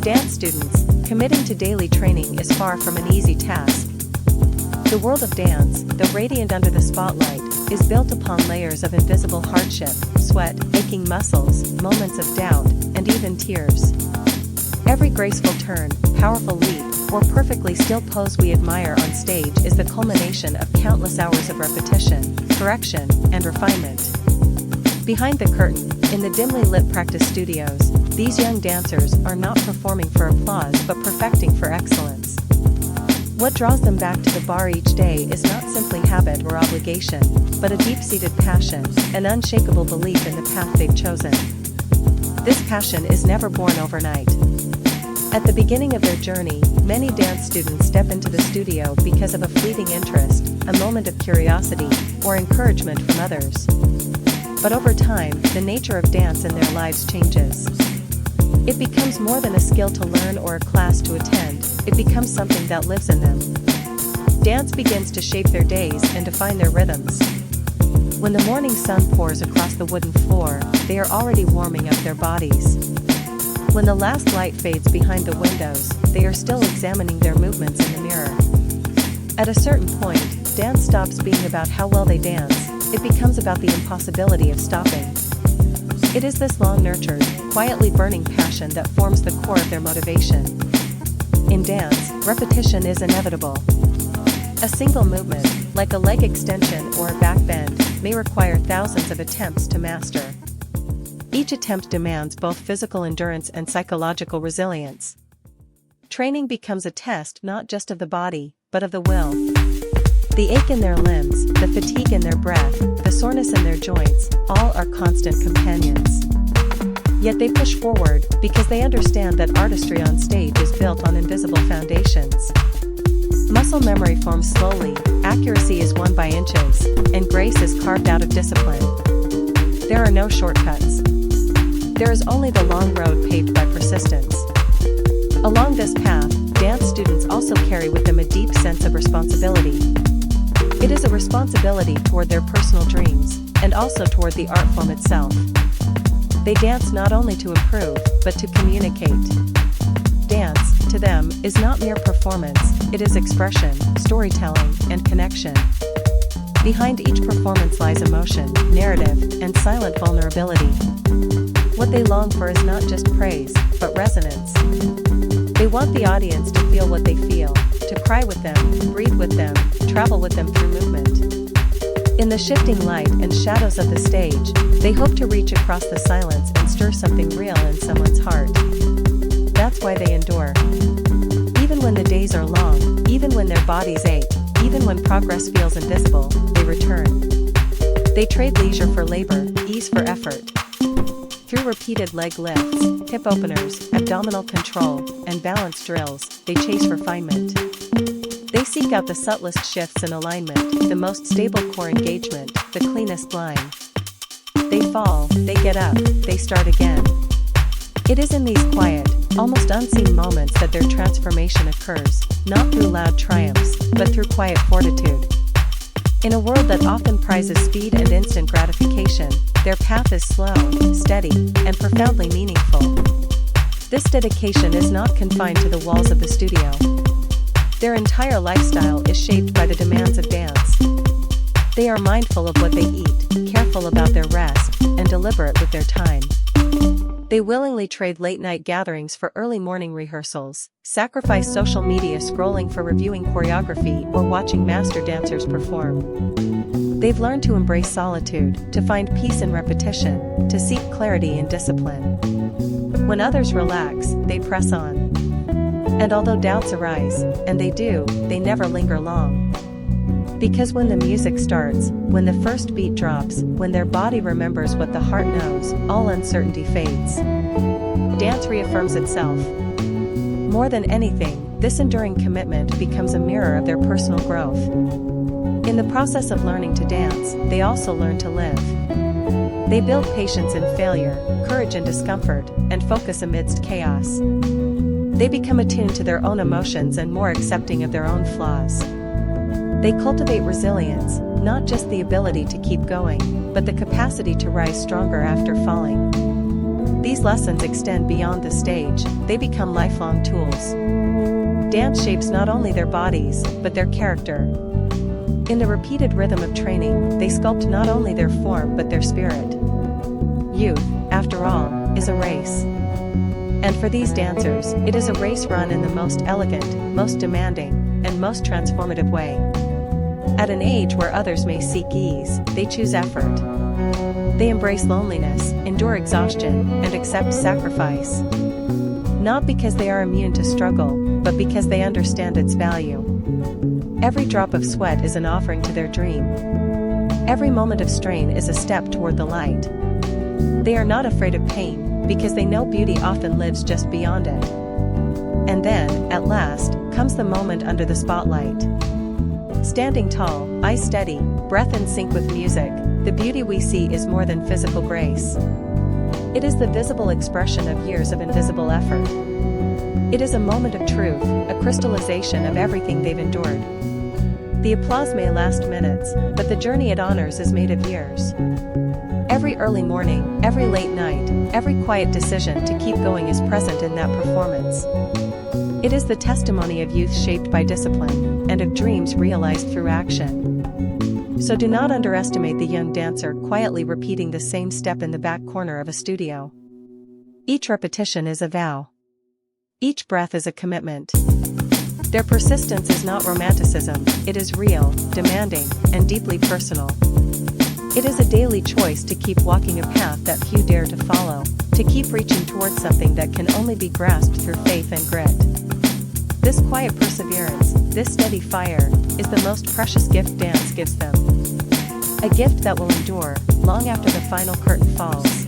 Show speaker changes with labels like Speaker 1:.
Speaker 1: dance students, committing to daily training is far from an easy task. The world of dance, though radiant under the spotlight, is built upon layers of invisible hardship, sweat, aching muscles, moments of doubt, and even tears. Every graceful turn, powerful leap, or perfectly still pose we admire on stage is the culmination of countless hours of repetition, correction, and refinement. Behind the curtain, in the dimly lit practice studios, these young dancers are not performing for applause but perfecting for excellence. What draws them back to the bar each day is not simply habit or obligation, but a deep-seated passion, an unshakable belief in the path they've chosen. This passion is never born overnight. At the beginning of their journey, many dance students step into the studio because of a fleeting interest, a moment of curiosity, or encouragement from others. But over time, the nature of dance in their lives changes. It becomes more than a skill to learn or a class to attend, it becomes something that lives in them. Dance begins to shape their days and define their rhythms. When the morning sun pours across the wooden floor, they are already warming up their bodies. When the last light fades behind the windows, they are still examining their movements in the mirror. At a certain point, dance stops being about how well they dance, it becomes about the impossibility of stopping. It is this long-nurtured, quietly burning passion that forms the core of their motivation. In dance, repetition is inevitable. A single movement, like a leg extension or a back bend, may require thousands of attempts to master. Each attempt demands both physical endurance and psychological resilience. Training becomes a test not just of the body, but of the will. The ache in their limbs, the fatigue in their breath, the soreness in their joints, all are constant companions. Yet they push forward, because they understand that artistry on stage is built on invisible foundations. Muscle memory forms slowly, accuracy is won by inches, and grace is carved out of discipline. There are no shortcuts. There is only the long road paved by persistence. Along this path, dance students also carry with them a deep sense of responsibility. It is a responsibility toward their personal dreams, and also toward the art form itself. They dance not only to improve, but to communicate. Dance, to them, is not mere performance, it is expression, storytelling, and connection. Behind each performance lies emotion, narrative, and silent vulnerability. What they long for is not just praise, but resonance. They want the audience to feel what they feel, to cry with them, breathe with them, travel with them through movement. In the shifting light and shadows of the stage, they hope to reach across the silence and stir something real in someone's heart. That's why they endure. Even when the days are long, even when their bodies ache, even when progress feels invisible, they return. They trade leisure for labor, ease for effort. Through repeated leg lifts, hip openers, abdominal control, and balance drills, they chase refinement. They seek out the subtlest shifts in alignment, the most stable core engagement, the cleanest line. They fall, they get up, they start again. It is in these quiet, almost unseen moments that their transformation occurs, not through loud triumphs, but through quiet fortitude. In a world that often prizes speed and instant gratification, their path is slow, steady, and profoundly meaningful. This dedication is not confined to the walls of the studio. Their entire lifestyle is shaped by the demands of dance. They are mindful of what they eat, careful about their rest, and deliberate with their time. They willingly trade late-night gatherings for early morning rehearsals, sacrifice social media scrolling for reviewing choreography or watching master dancers perform. They've learned to embrace solitude, to find peace in repetition, to seek clarity in discipline. When others relax, they press on. And although doubts arise, and they do, they never linger long. Because when the music starts, when the first beat drops, when their body remembers what the heart knows, all uncertainty fades. Dance reaffirms itself. More than anything, this enduring commitment becomes a mirror of their personal growth. In the process of learning to dance, they also learn to live. They build patience in failure, courage in discomfort, and focus amidst chaos. They become attuned to their own emotions and more accepting of their own flaws. They cultivate resilience, not just the ability to keep going, but the capacity to rise stronger after falling. These lessons extend beyond the stage, they become lifelong tools. Dance shapes not only their bodies, but their character. In the repeated rhythm of training, they sculpt not only their form but their spirit. Youth, after all, is a race. And for these dancers, it is a race run in the most elegant, most demanding, and most transformative way. At an age where others may seek ease, they choose effort. They embrace loneliness, endure exhaustion, and accept sacrifice. Not because they are immune to struggle, but because they understand its value. Every drop of sweat is an offering to their dream. Every moment of strain is a step toward the light. They are not afraid of pain, because they know beauty often lives just beyond it. And then, at last, comes the moment under the spotlight. Standing tall, eyes steady, breath in sync with music, the beauty we see is more than physical grace. It is the visible expression of years of invisible effort. It is a moment of truth, a crystallization of everything they've endured. The applause may last minutes, but the journey it honors is made of years. Every early morning, every late night, every quiet decision to keep going is present in that performance. It is the testimony of youth shaped by discipline, and of dreams realized through action. So do not underestimate the young dancer quietly repeating the same step in the back corner of a studio. Each repetition is a vow. Each breath is a commitment. Their persistence is not romanticism, it is real, demanding, and deeply personal. It is a daily choice to keep walking a path that few dare to follow, to keep reaching towards something that can only be grasped through faith and grit. This quiet perseverance, this steady fire, is the most precious gift dance gives them. A gift that will endure, long after the final curtain falls.